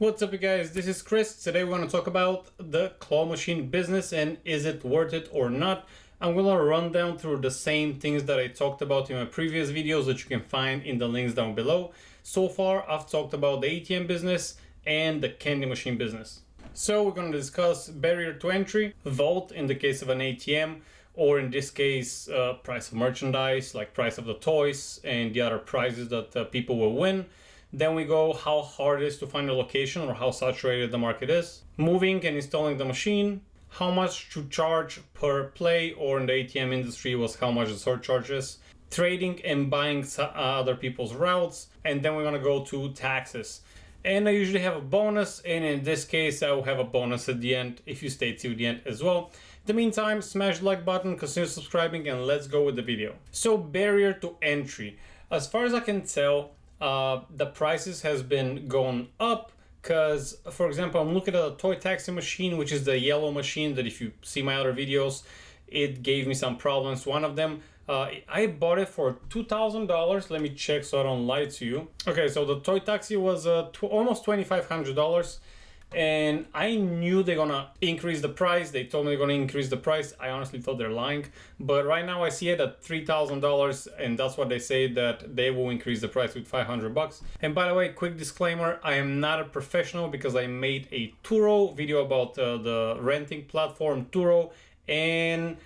What's up, you guys? This is Chris. Today we're going to talk about the claw machine business and is it worth it or not. I'm going to run down through the same things that I talked about in my previous videos that you can find in the links down below. So far, I've talked about the ATM business and the candy machine business. So we're going to discuss barrier to entry, vault in the case of an ATM, or in this case, price of merchandise, like price of the toys and the other prizes that people will win. Then we go how hard it is to find a location or how saturated the market is. Moving and installing the machine, how much to charge per play, or in the ATM industry was how much the surcharge is. Trading and buying other people's routes. And then we're gonna go to taxes. And I usually have a bonus, and in this case I will have a bonus at the end if you stay till the end as well. In the meantime, smash the like button, consider subscribing, and let's go with the video. So barrier to entry. As far as I can tell, the prices has been going up because, for example, I'm looking at a toy taxi machine, which is the yellow machine that if you see my other videos, it gave me some problems. One of them, I bought it for $2,000. Let me check so I don't lie to you. Okay, so the toy taxi was almost $2,500. And I knew they're gonna increase the price. They told me they're gonna increase the price. I honestly thought they're lying. But right now I see it at $3,000, and that's what they say, that they will increase the price with $500. And by the way, quick disclaimer, I am not a professional because I made a Turo video about the renting platform Turo, and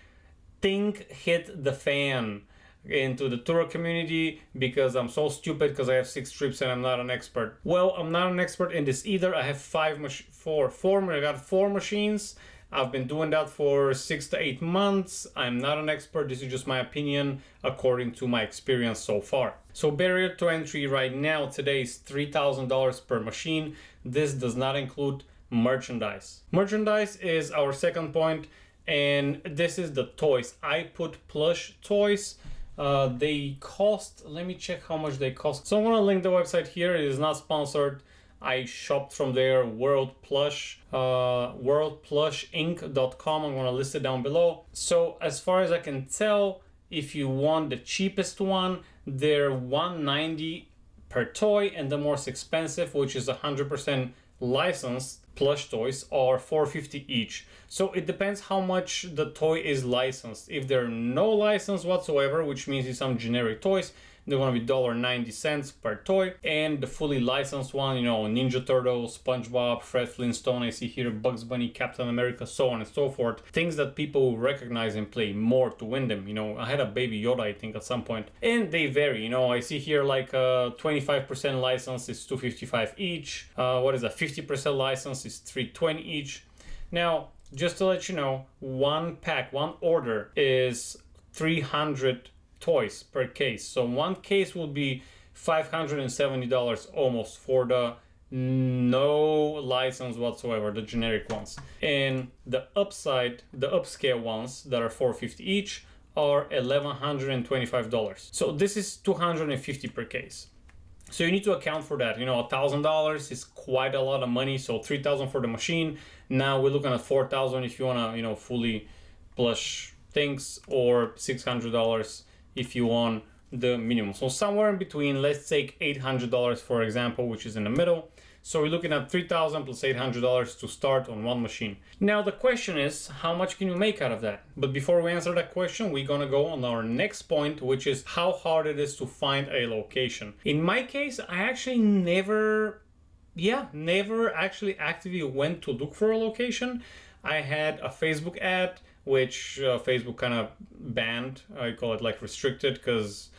thing hit the fan into the Turo community because I'm so stupid because I have 6 trips and I'm not an expert. Well, I'm not an expert in this either. I have I got 4 machines. I've been doing that for 6 to 8 months. I'm not an expert. This is just my opinion according to my experience so far. So barrier to entry right now today is $3,000 per machine. This does not include merchandise. Merchandise is our second point, and this is the toys. I put plush toys. They cost, let me check how much they cost. So I'm gonna link the website here. It is not sponsored. I shopped from there, World Plush, worldplushinc.com. I'm gonna list it down below. So as far as I can tell, if you want the cheapest one, they're $190 per toy, and the most expensive, which is 100% licensed plush toys, are $450 each. So it depends how much the toy is licensed. If there are no license whatsoever, which means it's some generic toys, they're gonna be $1.90 per toy. And the fully licensed one, you know, Ninja Turtles, SpongeBob, Fred Flintstone, I see here Bugs Bunny, Captain America, so on and so forth. Things that people will recognize and play more to win them. You know, I had a Baby Yoda, I think, at some point. And they vary, you know, I see here like 25% license is $255 each. What is a 50% license is $320 each. Now, just to let you know, one order is 300 toys per case. So one case will be $570 almost for the no license whatsoever, the generic ones. And the upscale ones that are $450 each are $1,125. So this is $250 per case. So you need to account for that. You know, $1,000 is quite a lot of money. So $3,000 for the machine. Now we're looking at $4,000 if you wanna, you know, fully plush things, or $600 if you want the minimum. So somewhere in between, let's take $800 for example, which is in the middle. So we're looking at $3,000 plus $800 to start on one machine. Now the question is, how much can you make out of that? But before we answer that question, we're gonna go on our next point, which is how hard it is to find a location. In my case, I actually never actually actively went to look for a location. I had a Facebook ad, which Facebook kind of banned. I call it like restricted, because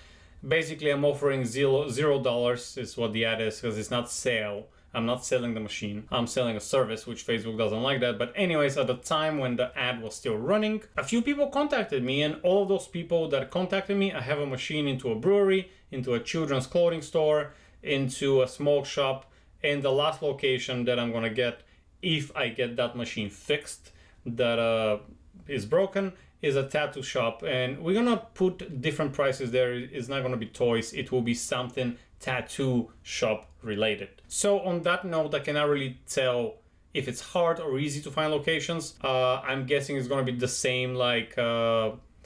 basically I'm offering $0 is what the ad is, because it's not sale. I'm not selling the machine. I'm selling a service, which Facebook doesn't like that. But anyways, at the time when the ad was still running, a few people contacted me, and all of those people that contacted me, I have a machine into a brewery, into a children's clothing store, into a smoke shop, and the last location that I'm gonna get, if I get that machine fixed, that is broken, is a tattoo shop. And we're gonna put different prices there. It's not gonna be toys, it will be something tattoo shop related. So on that note, I cannot really tell if it's hard or easy to find locations. I'm guessing it's gonna be the same, like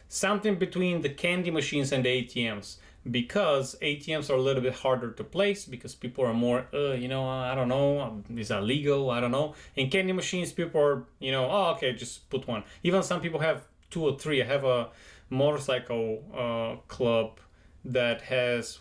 something between the candy machines and the ATMs. because ATMs are a little bit harder to place because people are more, I don't know, is that legal? I don't know. In candy machines, people are, oh, okay, just put one. Even some people have 2 or 3. I have a motorcycle club that has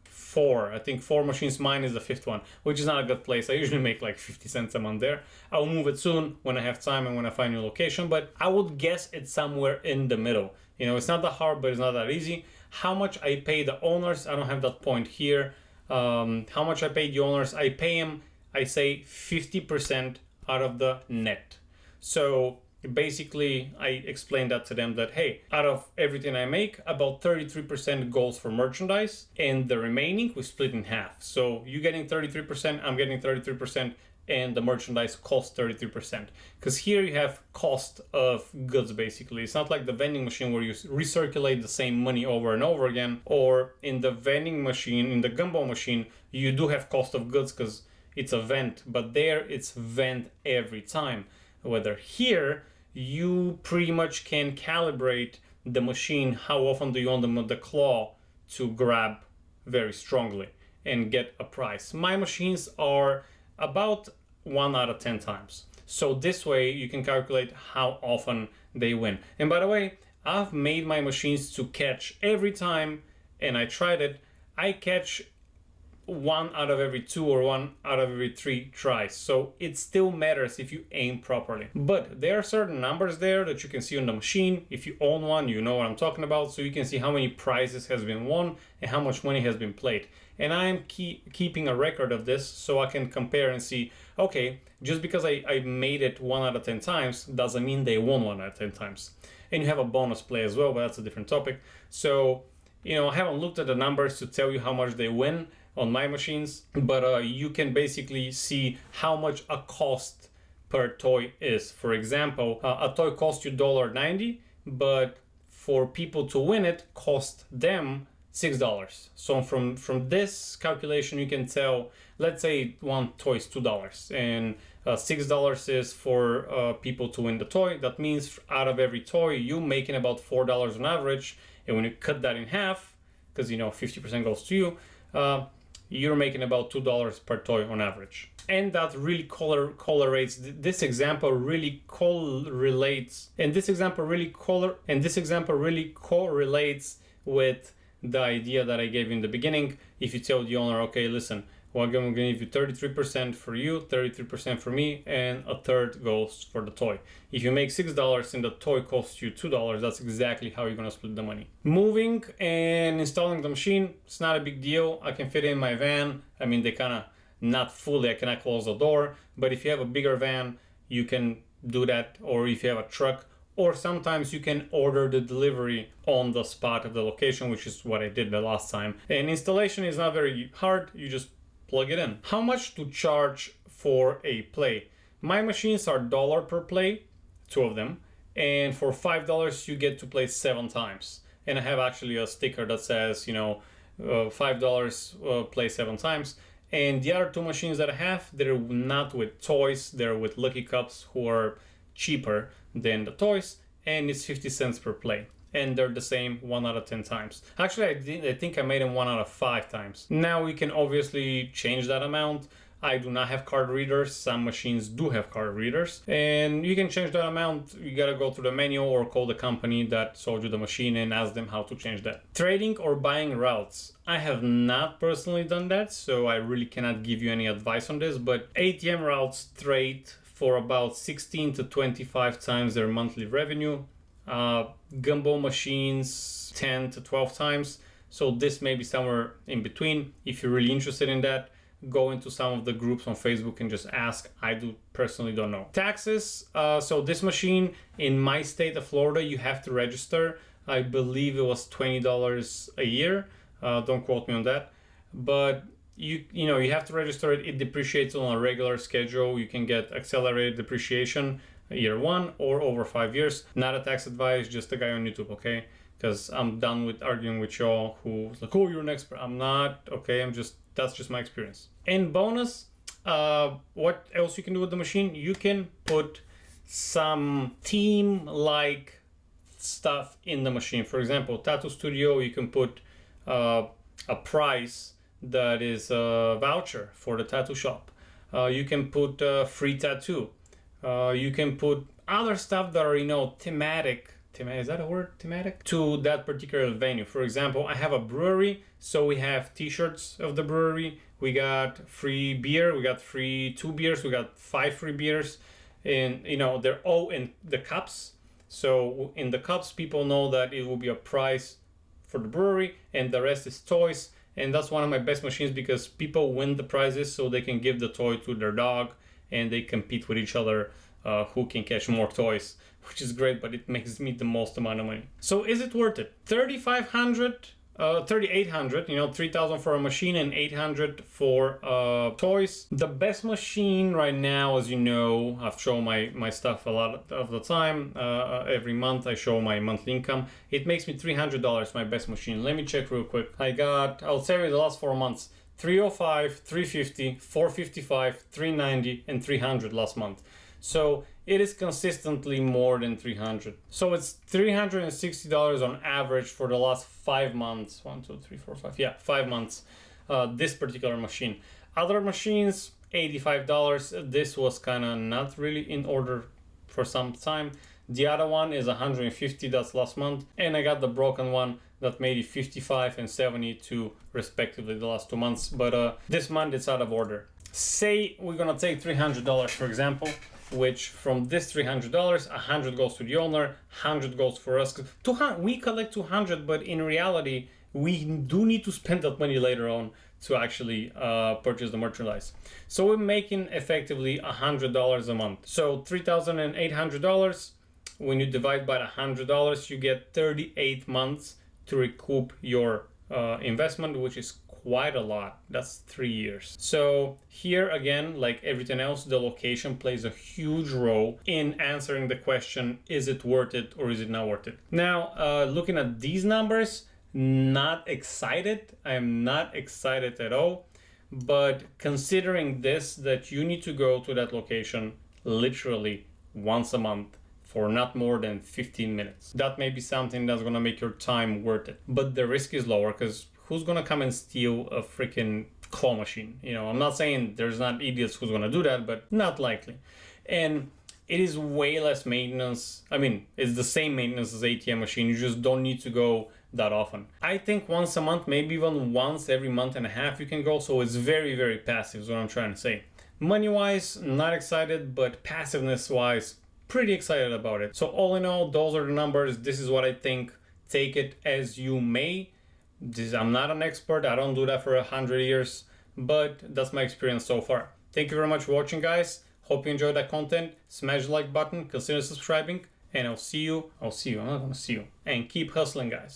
4. I think 4 machines. Mine is the 5th one, which is not a good place. I usually make like 50 cents a month there. I'll move it soon when I have time and when I find a new location, but I would guess it's somewhere in the middle. It's not that hard, but it's not that easy. How much I pay the owners, I don't have that point here. How much I pay the owners, I pay them, I say 50% out of the net. So basically, I explained that to them that, hey, out of everything I make, about 33% goes for merchandise, and the remaining we split in half. So you getting 33%, I'm getting 33%, and the merchandise costs 33%. Because here you have cost of goods, basically. It's not like the vending machine where you recirculate the same money over and over again, or in the vending machine, in the gumball machine, you do have cost of goods because it's a vent, but there it's vent every time. Whether here, you pretty much can calibrate the machine, how often do you want the claw to grab very strongly and get a price. My machines are about 1 out of 10 times. So this way you can calculate how often they win. And by the way, I've made my machines to catch every time, and I tried it. I catch 1 out of every 2 or 1 out of every 3 tries. So it still matters if you aim properly. But there are certain numbers there that you can see on the machine. If you own one, you know what I'm talking about. So you can see how many prizes has been won and how much money has been played. And I am keeping a record of this so I can compare and see, okay, just because I made it 1 out of 10 times doesn't mean they won 1 out of 10 times. And you have a bonus play as well, but that's a different topic. So, I haven't looked at the numbers to tell you how much they win on my machines, but you can basically see how much a cost per toy is. For example, a toy costs you $1.90, but for people to win it cost them $6. So from this calculation you can tell, let's say one toy is $2 and $6 is for people to win the toy. That means out of every toy you making about $4 on average, and when you cut that in half, because 50% goes to you, you're making about $2 per toy on average. And that really correlates. This example really correlates, and this example really correlates with the idea that I gave you in the beginning. If you tell the owner, okay, listen, well, I'm going to give you 33% for you, 33% for me, and a third goes for the toy. If you make $6 and the toy costs you $2, that's exactly how you're going to split the money. Moving and installing the machine, it's not a big deal. I can fit it in my van. I mean, they kind of, not fully, I cannot close the door, but if you have a bigger van, you can do that, or if you have a truck, or sometimes you can order the delivery on the spot of the location, which is what I did the last time. And installation is not very hard. You just plug it in. How much to charge for a play? My machines are $1 per play, 2 of them, and for $5 you get to play 7 times. And I have actually a sticker that says, $5 play 7 times. And the other 2 machines that I have, they're not with toys, they're with Lucky Cups, who are cheaper than the toys, and it's 50 cents per play. And they're the same 1 out of 10 times. Actually, I think I made them 1 out of 5 times. Now we can obviously change that amount. I do not have card readers. Some machines do have card readers. And you can change that amount. You gotta go to the menu or call the company that sold you the machine and ask them how to change that. Trading or buying routes. I have not personally done that, so I really cannot give you any advice on this, but ATM routes trade for about 16 to 25 times their monthly revenue. Gumball machines 10 to 12 times. So this may be somewhere in between. If you're really interested in that, go into some of the groups on Facebook and just ask. I personally don't know. Taxes. So this machine in my state of Florida, you have to register. I believe it was $20 a year. Don't quote me on that. But you have to register it. It depreciates on a regular schedule. You can get accelerated depreciation year 1 or over 5 years. Not a tax advice, just a guy on YouTube, okay? Because I'm done with arguing with y'all who's like, oh, you're an expert. I'm not, okay? That's just my experience. And bonus, what else you can do with the machine? You can put some theme-like stuff in the machine. For example, Tattoo Studio, you can put a price that is a voucher for the tattoo shop. You can put free tattoo. You can put other stuff that are, thematic. Is that a word? Thematic? To that particular venue. For example, I have a brewery, so we have t-shirts of the brewery. We got free beer. We got free 2 beers. We got 5 free beers. And, they're all in the cups. So in the cups, people know that it will be a prize for the brewery, and the rest is toys. And that's one of my best machines because people win the prizes so they can give the toy to their dog, and they compete with each other who can catch more toys, which is great, but it makes me the most amount of money. So is it worth it? 3,500, 3,800, 3,000 for a machine and 800 for toys. The best machine right now, as you know, I've shown my stuff a lot of the time. Every month I show my monthly income. It makes me $300, my best machine. Let me check real quick. I'll tell you the last 4 months. 305, 350, 455, 390, and 300 last month. So it is consistently more than 300. So it's $360 on average for the last 5 months. 1, 2, 3, 4, 5. Yeah, 5 months. This particular machine. Other machines, $85. This was kind of not really in order for some time. The other one is $150. That's last month. And I got the broken one that made it $55 and $72 respectively the last 2 months. But this month it's out of order. Say we're gonna take $300 for example, which from this $300, $100 goes to the owner, $100 goes for us. We collect $200, but in reality, we do need to spend that money later on to actually purchase the merchandise. So we're making effectively $100 a month. So $3,800, when you divide by $100, you get 38 months to recoup your investment, which is quite a lot. That's 3 years. So here again, like everything else, the location plays a huge role in answering the question, is it worth it or is it not worth it? Now, looking at these numbers, not excited. I am not excited at all. But considering this, that you need to go to that location literally once a month for not more than 15 minutes. That may be something that's gonna make your time worth it. But the risk is lower because who's gonna come and steal a freaking claw machine? I'm not saying there's not idiots who's gonna do that, but not likely. And it is way less maintenance. I mean, it's the same maintenance as ATM machine. You just don't need to go that often. I think once a month, maybe even once every month and a half you can go. So it's very, very passive is what I'm trying to say. Money-wise, not excited, but passiveness-wise, pretty excited about it. So all in all, those are the numbers. This is what I think. Take it as you may. I'm not an expert. I don't do that for 100 years, but that's my experience so far. Thank you very much for watching, guys. Hope you enjoyed that content. Smash the like button, consider subscribing, and I'll see you. I'm not gonna see you. And keep hustling, guys.